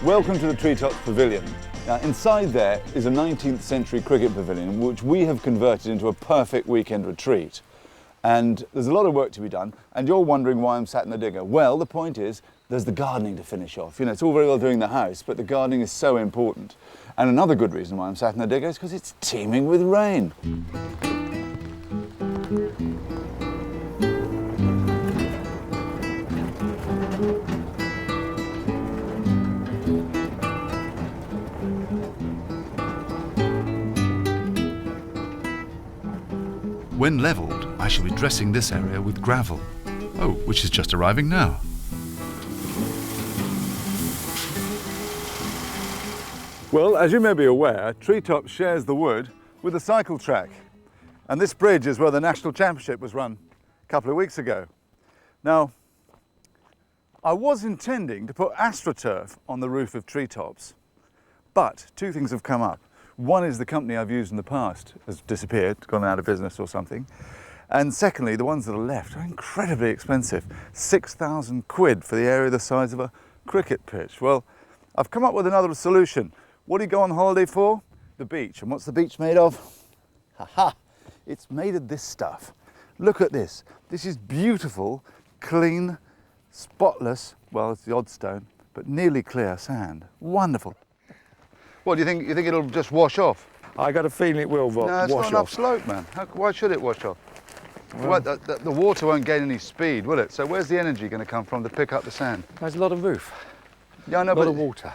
Welcome to the Treetops Pavilion. Now, inside there is a 19th century cricket pavilion which we have converted into a perfect weekend retreat. And there's a lot of work to be done, and you're wondering why I'm sat in the digger. Well, the point is, there's the gardening to finish off. You know, it's all very well doing the house, but the gardening is so important. And another good reason why I'm sat in the digger is because it's teeming with rain. When levelled, I shall be dressing this area with gravel. Oh, which is just arriving now. Well, as you may be aware, Treetops shares the wood with a cycle track. And this bridge is where the National Championship was run a couple of weeks ago. Now, I was intending to put AstroTurf on the roof of Treetops, but two things have come up. One is the company I've used in the past has disappeared, gone out of business or something. And secondly, the ones that are left are incredibly expensive. 6,000 quid for the area the size of a cricket pitch. Well, I've come up with another solution. What do you go on holiday for? The beach. And what's the beach made of? Ha-ha! It's made of this stuff. Look at this. This is beautiful, clean, spotless, well, it's the odd stone, but nearly clear sand. Wonderful. What do you think? You think it'll just wash off? I got a feeling it will wash off. No, it's not enough slope, man. Why should it wash off? Well, the water won't gain any speed, will it? So where's the energy going to come from to pick up the sand? There's a lot of roof. Yeah, I know, a lot of water.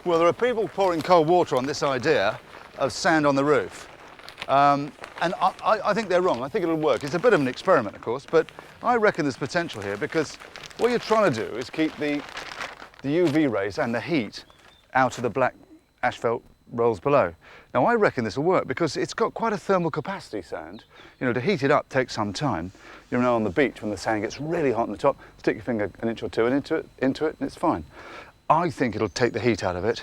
Well, there are people pouring cold water on this idea of sand on the roof. And I think they're wrong. I think it'll work. It's a bit of an experiment, of course, but I reckon there's potential here because what you're trying to do is keep the UV rays and the heat out of the black asphalt rolls below. Now, I reckon this will work because it's got quite a thermal capacity, sand. You know, to heat it up takes some time. You know, on the beach when the sand gets really hot on the top, stick your finger an inch or two into it, and it's fine. I think it'll take the heat out of it.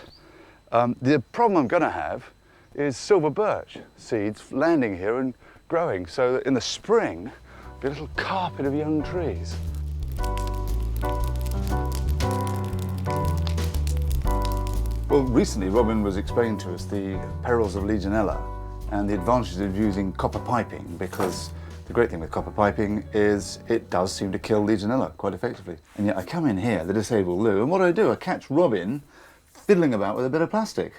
The problem I'm going to have is silver birch seeds landing here and growing, so that in the spring, there'll be a little carpet of young trees. Well, recently Robin was explaining to us the perils of Legionella and the advantages of using copper piping, because the great thing with copper piping is it does seem to kill Legionella quite effectively. And yet I come in here, the disabled loo, and what do? I catch Robin fiddling about with a bit of plastic.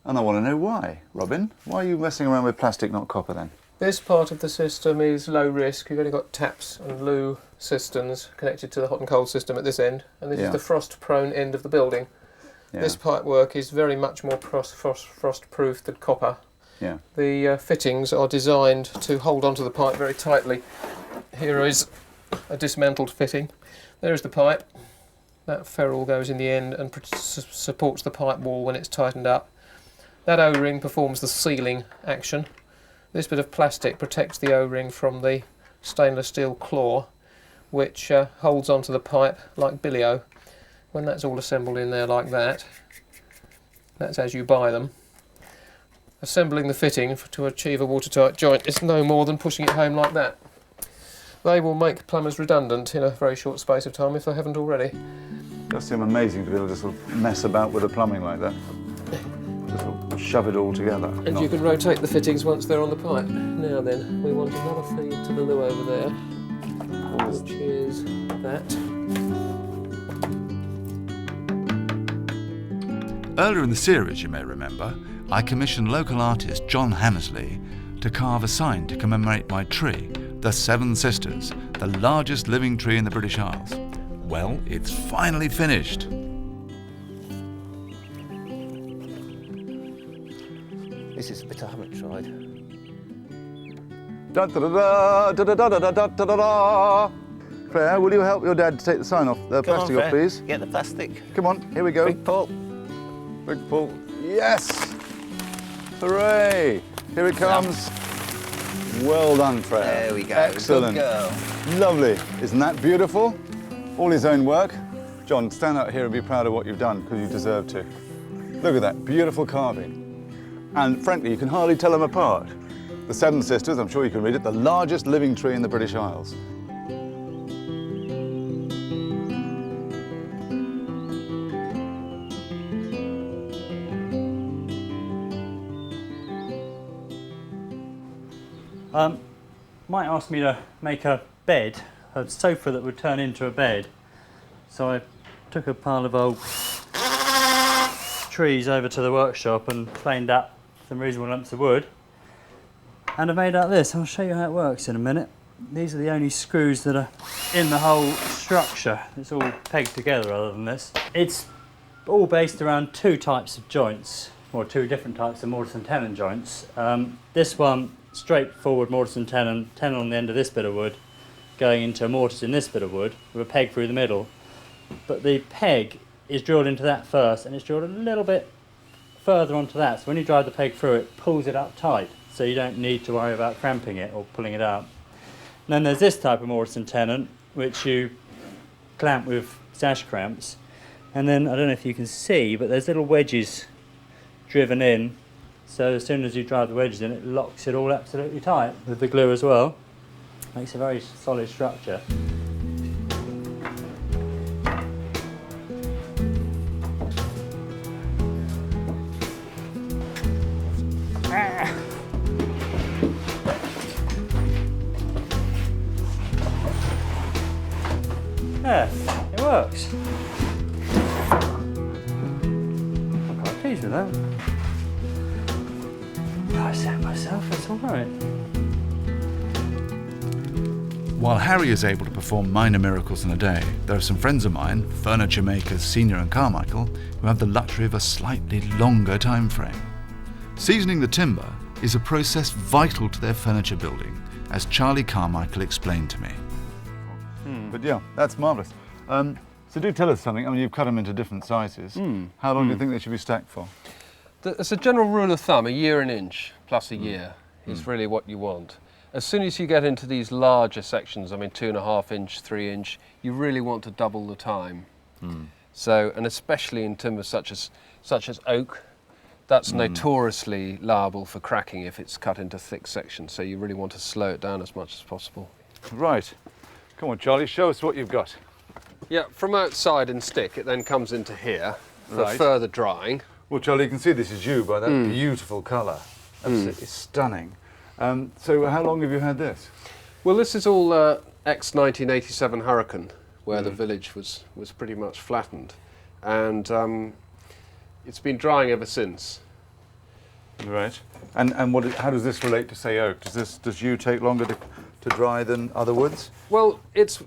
And I want to know why. Robin, why are you messing around with plastic, not copper then? This part of the system is low risk. You've only got taps and loo cisterns connected to the hot and cold system at this end, and this is the frost-prone end of the building. Yeah. This pipe work is very much more frost-proof than copper. Yeah. The fittings are designed to hold onto the pipe very tightly. Here is a dismantled fitting. There is the pipe. That ferrule goes in the end and supports the pipe wall when it's tightened up. That O-ring performs the sealing action. This bit of plastic protects the O-ring from the stainless steel claw, which holds onto the pipe like billy-o. When that's all assembled in there like that, that's as you buy them. Assembling the fitting to achieve a watertight joint is no more than pushing it home like that. They will make plumbers redundant in a very short space of time if they haven't already. It does seem amazing to be able to sort of mess about with the plumbing like that. Just sort of shove it all together. And you can rotate the fittings once they're on the pipe. Now then, we want another feed to the loo over there, which is that. Earlier in the series, you may remember, I commissioned local artist John Hammersley to carve a sign to commemorate my tree, the Seven Sisters, the largest living tree in the British Isles. Well, it's finally finished. This is a bit I haven't tried. Da da da da da da da da da da da. Claire, will you help your dad to take the sign off, the plastic off, please? Get the plastic. Come on, here we go. Big pull. Big pull. Yes! Hooray! Here it comes. Well done, Freya. There we go. Excellent. Good girl. Lovely. Isn't that beautiful? All his own work. John, stand out here and be proud of what you've done, because you deserve to. Look at that, beautiful carving. And frankly, you can hardly tell them apart. The Seven Sisters, I'm sure you can read it, the largest living tree in the British Isles. Might ask me to make a bed, a sofa that would turn into a bed. So I took a pile of old trees over to the workshop and planed up some reasonable lumps of wood. And I've made out this. I'll show you how it works in a minute. These are the only screws that are in the whole structure. It's all pegged together other than this. It's all based around two types of joints, or two different types of mortise and tenon joints. This one, straightforward mortise and tenon on the end of this bit of wood, going into a mortise in this bit of wood, with a peg through the middle. But the peg is drilled into that first, and it's drilled a little bit further onto that. So when you drive the peg through, it pulls it up tight, so you don't need to worry about cramping it or pulling it out. And then there's this type of mortise and tenon, which you clamp with sash clamps. And then, I don't know if you can see, but there's little wedges driven in. So as soon as you drive the wedges in, it locks it all absolutely tight with the glue as well. Makes a very solid structure. Yeah, it works. I'm quite pleased with that. I set myself, it's all right. While Harry is able to perform minor miracles in a day, there are some friends of mine, furniture makers Senior and Carmichael, who have the luxury of a slightly longer time frame. Seasoning the timber is a process vital to their furniture building, as Charlie Carmichael explained to me. But yeah, that's marvellous. So do tell us something. I mean, you've cut them into different sizes. How long do you think they should be stacked for? As a general rule of thumb, a year an inch plus a year is really what you want. As soon as you get into these larger sections, I mean 2.5 inch, 3 inch, you really want to double the time. So, and especially in timber such as oak, that's notoriously liable for cracking if it's cut into thick sections. So you really want to slow it down as much as possible. Right. Come on, Charlie, show us what you've got. Yeah, from outside in stick, it then comes into here for Right. further drying. Well, Charlie, you can see this is you by that beautiful colour. Absolutely stunning. So how long have you had this? Well, this is all ex-1987 hurricane, where the village was pretty much flattened. And it's been drying ever since. Right. And how does this relate to, say, oak? Does yew take longer to dry than other woods? Well, it's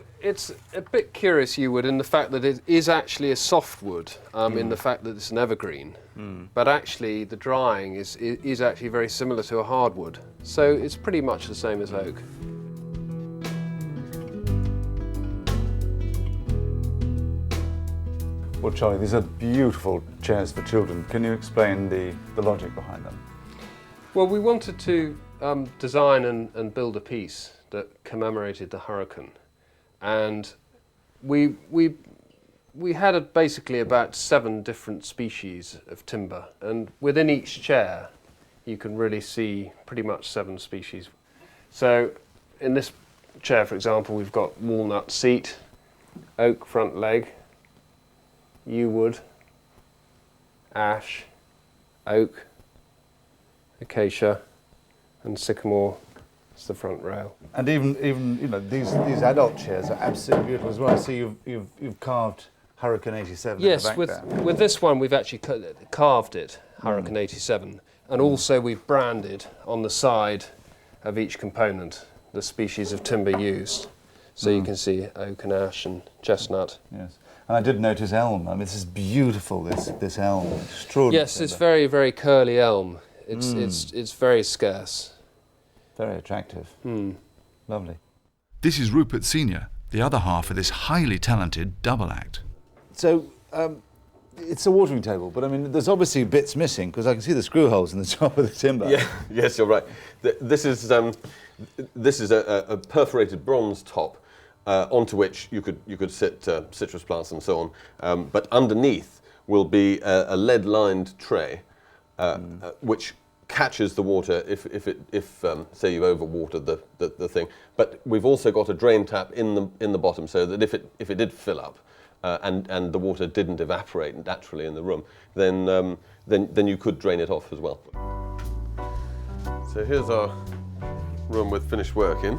a bit curious, yew wood, in the fact that it is actually a softwood, in the fact that it's an evergreen. But actually, the drying is actually very similar to a hardwood. So it's pretty much the same as oak. Well, Charlie, these are beautiful chairs for children. Can you explain the logic behind them? Well, we wanted to design and build a piece that commemorated the hurricane. And we had basically about 7 different species of timber, and within each chair you can really see pretty much 7 species. So in this chair, for example, we've got walnut seat, oak front leg, yew wood, ash, oak, acacia, and sycamore. It's the front rail. And even you know, these adult chairs are absolutely beautiful as well. I see you've carved Hurricane 87 yes, in the back there. with this one we've actually carved it, Hurricane 87, and also we've branded on the side of each component the species of timber used. So you can see oak and ash and chestnut. Yes. And I did notice elm. I mean, this is beautiful, this elm. Extraordinary. Yes, it's very, very curly elm. It's very scarce. Very attractive. Lovely. This is Rupert Senior, the other half of this highly talented double act. So, it's a watering table, but I mean, there's obviously bits missing, because I can see the screw holes in the top of the timber. Yeah, yes, you're right. This is a perforated bronze top onto which you could sit citrus plants and so on. But underneath will be a lead-lined tray, which catches the water if say you've overwatered the thing. But we've also got a drain tap in the bottom, so that if it did fill up and the water didn't evaporate naturally in the room, then you could drain it off as well. So here's our room with finished work in.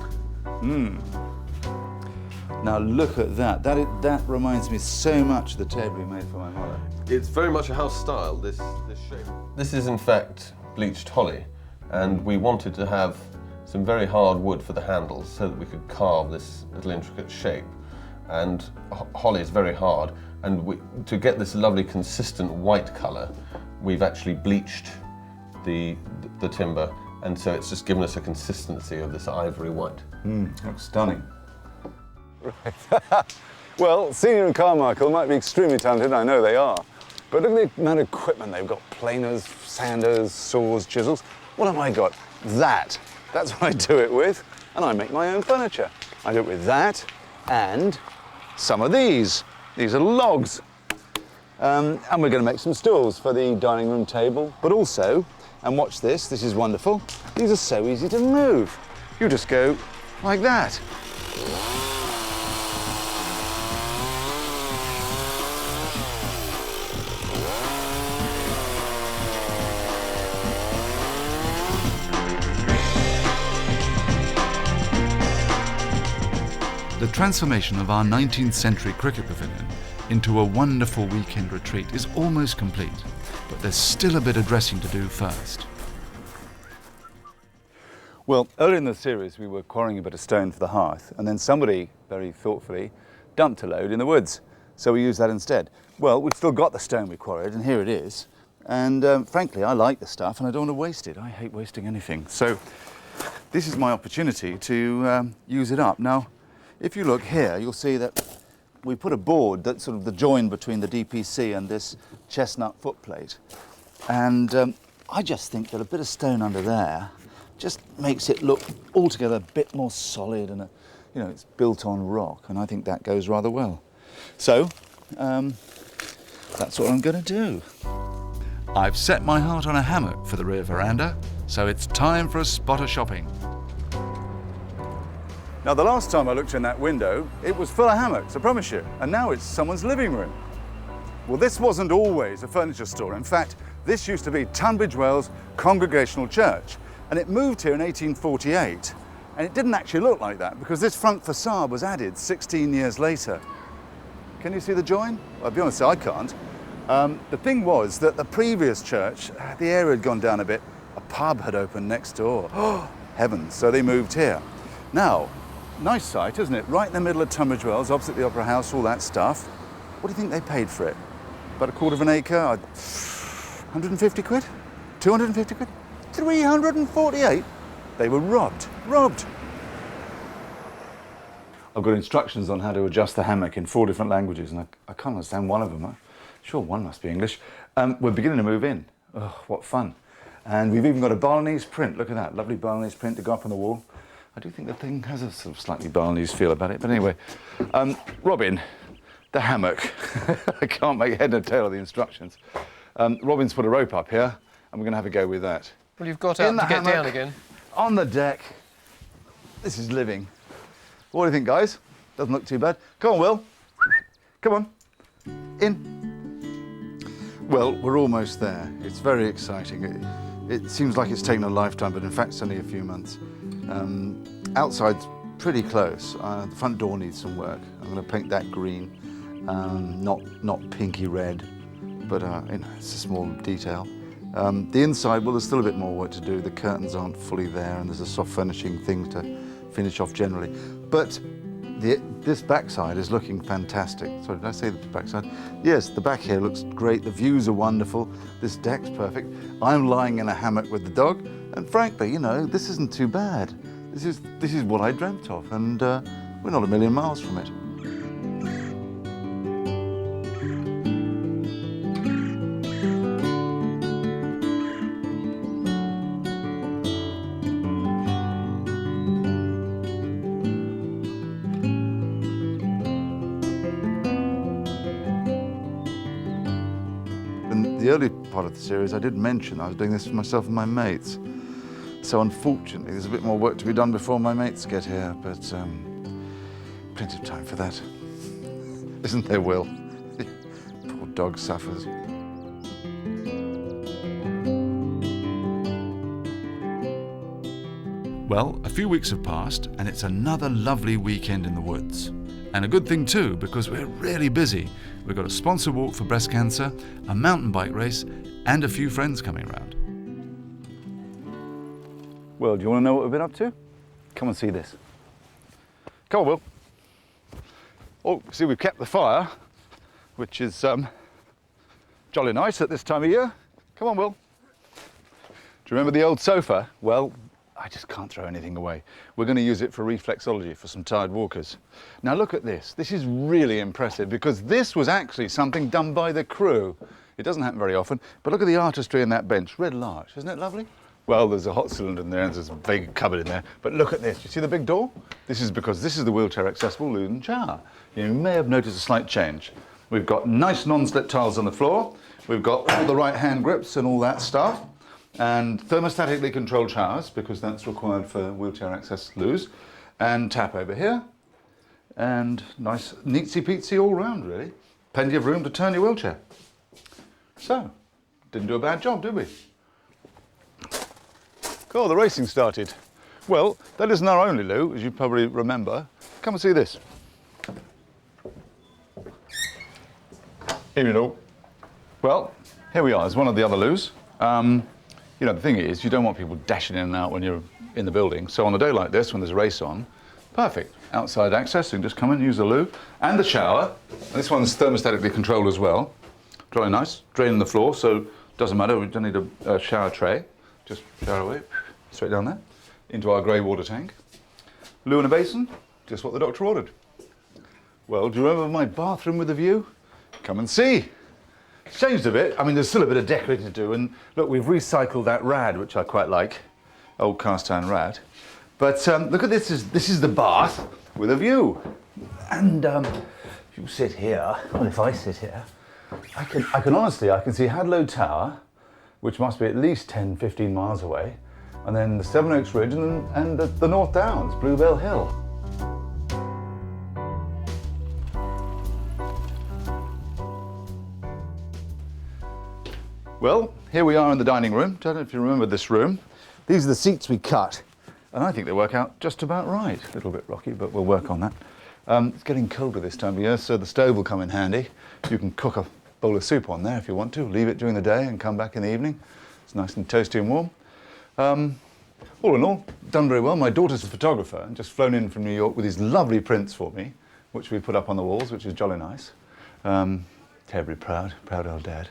Now look at that. That reminds me so much of the table we made for my mother. It's very much a house style, this shape. This is in fact bleached holly, and we wanted to have some very hard wood for the handles so that we could carve this little intricate shape. And holly is very hard, and to get this lovely consistent white colour, we've actually bleached the timber, and so it's just given us a consistency of this ivory white. Looks stunning. Right. Well, Senior and Carmichael might be extremely talented, I know they are, but look at the amount of equipment they've got. Planers, sanders, saws, chisels. What have I got? That. That's what I do it with, and I make my own furniture. I do it with that and some of these. These are logs. And we're going to make some stools for the dining room table, but also, and watch this is wonderful, these are so easy to move. You just go like that. The transformation of our 19th century cricket pavilion into a wonderful weekend retreat is almost complete, but there's still a bit of dressing to do first. Well, earlier in the series, we were quarrying a bit of stone for the hearth, and then somebody, very thoughtfully, dumped a load in the woods. So we used that instead. Well, we've still got the stone we quarried, and here it is. And frankly, I like the stuff, and I don't want to waste it. I hate wasting anything. So this is my opportunity to use it up. Now, if you look here, you'll see that we put a board that's sort of the join between the DPC and this chestnut footplate. And I just think that a bit of stone under there just makes it look altogether a bit more solid, and you know, it's built on rock, and I think that goes rather well. So that's what I'm going to do. I've set my heart on a hammock for the rear veranda, so it's time for a spot of shopping. Now, the last time I looked in that window, it was full of hammocks, I promise you, and now it's someone's living room. Well, this wasn't always a furniture store. In fact, this used to be Tunbridge Wells Congregational Church, and it moved here in 1848. And it didn't actually look like that because this front facade was added 16 years later. Can you see the join? Well, I'll be honest, I can't. The thing was that the previous church, the area had gone down a bit. A pub had opened next door. Oh, heavens, so they moved here. Now, nice site, isn't it? Right in the middle of Tunbridge Wells, opposite the Opera House, all that stuff. What do you think they paid for it? About a quarter of an acre? 150 quid? 250 quid? 348? They were robbed. Robbed! I've got instructions on how to adjust the hammock in 4 different languages, and I can't understand one of them. I'm sure one must be English. We're beginning to move in. Oh, what fun. And we've even got a Balinese print. Look at that, lovely Balinese print to go up on the wall. I do think the thing has a sort of slightly Balinese feel about it, but anyway. Robin, the hammock. I can't make head or tail of the instructions. Robin's put a rope up here, and we're going to have a go with that. Well, you've got out to get down again. On the deck. This is living. What do you think, guys? Doesn't look too bad. Come on, Will. Come on. In. Well, we're almost there. It's very exciting. It seems like it's taken a lifetime, but in fact it's only a few months. Outside's pretty close. The front door needs some work. I'm going to paint that green, not pinky red, but you know, it's a small detail. The inside, well, there's still a bit more work to do. The curtains aren't fully there, and there's a soft furnishing thing to finish off generally. But this backside is looking fantastic. Sorry, did I say the backside? Yes, the back here looks great. The views are wonderful. This deck's perfect. I'm lying in a hammock with the dog, and frankly, you know, this isn't too bad. This is what I dreamt of, and we're not a million miles from it. In the early part of the series, I did mention I was doing this for myself and my mates. So unfortunately, there's a bit more work to be done before my mates get here, but plenty of time for that. Isn't there, Will? Poor dog suffers. Well, a few weeks have passed and it's another lovely weekend in the woods. And a good thing too, because we're really busy. We've got a sponsor walk for breast cancer, a mountain bike race, and a few friends coming round. Well, do you want to know what we've been up to? Come and see this. Come on, Will. Oh, see, we've kept the fire, which is jolly nice at this time of year. Come on, Will. Do you remember the old sofa? Well, I just can't throw anything away. We're going to use it for reflexology for some tired walkers. Now look at this. This is really impressive because this was actually something done by the crew. It doesn't happen very often, but look at the artistry in that bench. Red larch, isn't it lovely? Well, there's a hot cylinder in there and there's a big cupboard in there. But look at this. You see the big door? This is because this is the wheelchair accessible loo and shower. You may have noticed a slight change. We've got nice non-slip tiles on the floor. We've got all the right hand grips and all that stuff. And thermostatically controlled showers, because that's required for wheelchair access loos. And tap over here. And nice neatsy-peatsy all round, really. Plenty of room to turn your wheelchair. So, didn't do a bad job, did we? Cool, the racing started. Well, that isn't our only loo, as you probably remember. Come and see this. Here you know. Well, here we are. It's one of the other loos. You know, the thing is, you don't want people dashing in and out when you're in the building. So on a day like this, when there's a race on, perfect. Outside access, you can just come in, use the loo and the shower. And this one's thermostatically controlled as well. Really nice. Draining the floor, so doesn't matter. We don't need a shower tray. Just shower away, straight down there, into our grey water tank. Loo and a basin, just what the doctor ordered. Well, do you remember my bathroom with a view? Come and see. It's changed a bit. I mean, there's still a bit of decorating to do, and look, we've recycled that rad, which I quite like, old cast iron rad. But look at this. This is the bath with a view. And if you sit here, well, if I sit here, I can honestly, I can see Hadlow Tower, which must be at least 10, 15 miles away, and then the Sevenoaks Ridge and the North Downs, Bluebell Hill. Well, here we are in the dining room. Don't know if you remember this room. These are the seats we cut, and I think they work out just about right. A little bit rocky, but we'll work on that. It's getting colder this time of year, so the stove will come in handy. You can cook a bowl of soup on there if you want to, leave it during the day and come back in the evening. It's nice and toasty and warm. All in all, done very well. My daughter's a photographer and just flown in from New York with these lovely prints for me, which we put up on the walls, which is jolly nice. Terribly proud old dad.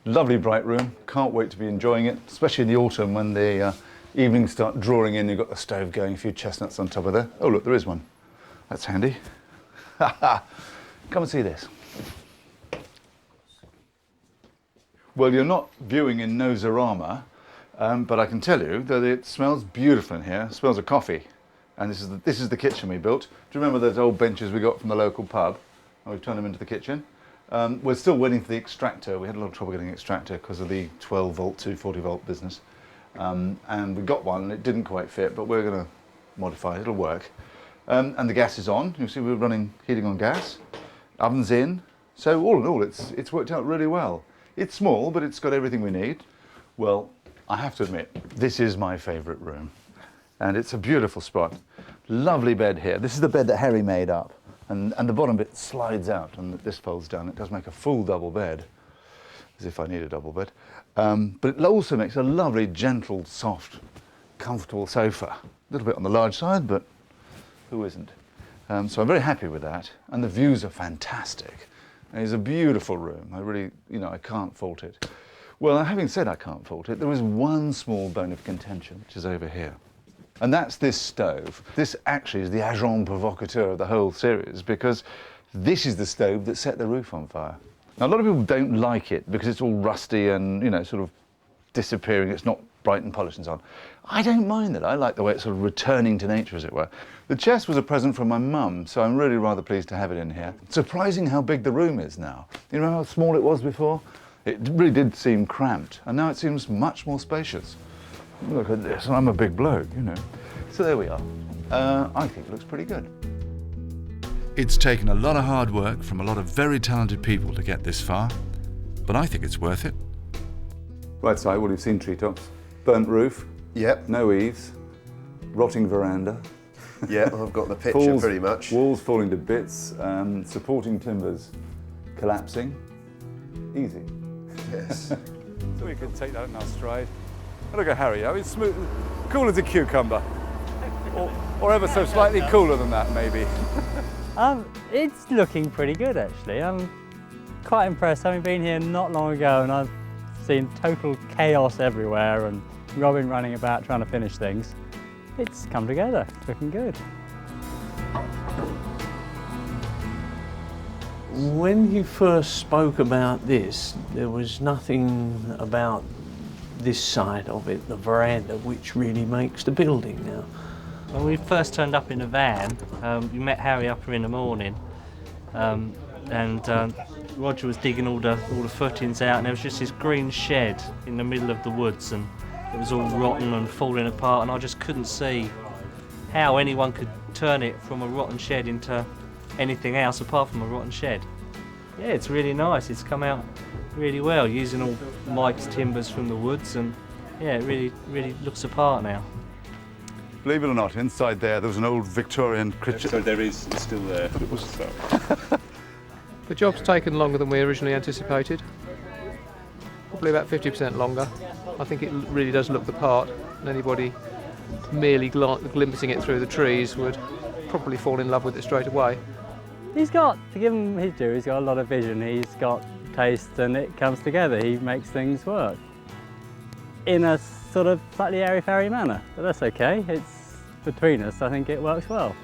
Lovely bright room, can't wait to be enjoying it, especially in the autumn when the evenings start drawing in. You've got the stove going, a few chestnuts on top of there. Oh look, there is one. That's handy. Come and see this. Well, you're not viewing in Nosorama, but I can tell you that it smells beautiful in here. It smells of coffee. And this is the kitchen we built. Do you remember those old benches we got from the local pub? And we've turned them into the kitchen. We're still waiting for the extractor. We had a lot of trouble getting an extractor because of the 12 volt to 40 volt business. And we got one and it didn't quite fit, but we're going to modify it. It'll work. And the gas is on. You see we're running heating on gas. Oven's in. So all in all, it's worked out really well. It's small, but it's got everything we need. Well, I have to admit, this is my favourite room. And it's a beautiful spot. Lovely bed here. This is the bed that Harry made up. And the bottom bit slides out and this folds down. It does make a full double bed, as if I need a double bed. But it also makes a lovely, gentle, soft, comfortable sofa. A little bit on the large side, but who isn't? So I'm very happy with that. And the views are fantastic. And it's a beautiful room. I really, I can't fault it. Well, having said I can't fault it, there is one small bone of contention, which is over here. And that's this stove. This actually is the agent provocateur of the whole series because this is the stove that set the roof on fire. Now, a lot of people don't like it because it's all rusty and, sort of disappearing. It's not bright and polished and so on. I don't mind that. I like the way it's sort of returning to nature, as it were. The chest was a present from my mum, so I'm really rather pleased to have it in here. It's surprising how big the room is now. You know how small it was before? It really did seem cramped, and now it seems much more spacious. Look at this, and I'm a big bloke, So there we are. I think it looks pretty good. It's taken a lot of hard work from a lot of very talented people to get this far, but I think it's worth it. Right side, well, you've seen Treetops. Burnt roof. Yep. No eaves. rotting veranda. Yeah, I've got the picture Falls- pretty much. Walls falling to bits, supporting timbers collapsing. Easy. Yes. So we can take that in our stride. And look at Harry, I mean, smooth, cool as a cucumber. Or ever so slightly cooler than that, maybe. It's looking pretty good actually. I'm quite impressed, having been here not long ago, and I've seen total chaos everywhere and Robin running about trying to finish things. It's come together, it's looking good. When you first spoke about this, there was nothing about this side of it, the veranda, which really makes the building now. When we first turned up in a van, we met Harry up here in the morning, and Roger was digging all the footings out, and there was just this green shed in the middle of the woods, and it was all rotten and falling apart, and I just couldn't see how anyone could turn it from a rotten shed into anything else apart from a rotten shed. Yeah, it's really nice. It's come out really well, using all Mike's timbers from the woods, and yeah, it really looks the part now. Believe it or not, inside there was an old Victorian kitchen. So there is, it's still there. So. The job's taken longer than we originally anticipated. Probably about 50% longer. I think it really does look the part, and anybody merely glimpsing it through the trees would probably fall in love with it straight away. He's got, to give him his due, he's got a lot of vision, he's got taste, and it comes together. He makes things work in a sort of slightly airy-fairy manner, but that's okay. It's between us, I think it works well.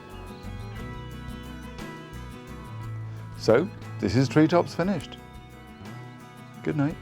So, this is Treetops finished. Good night.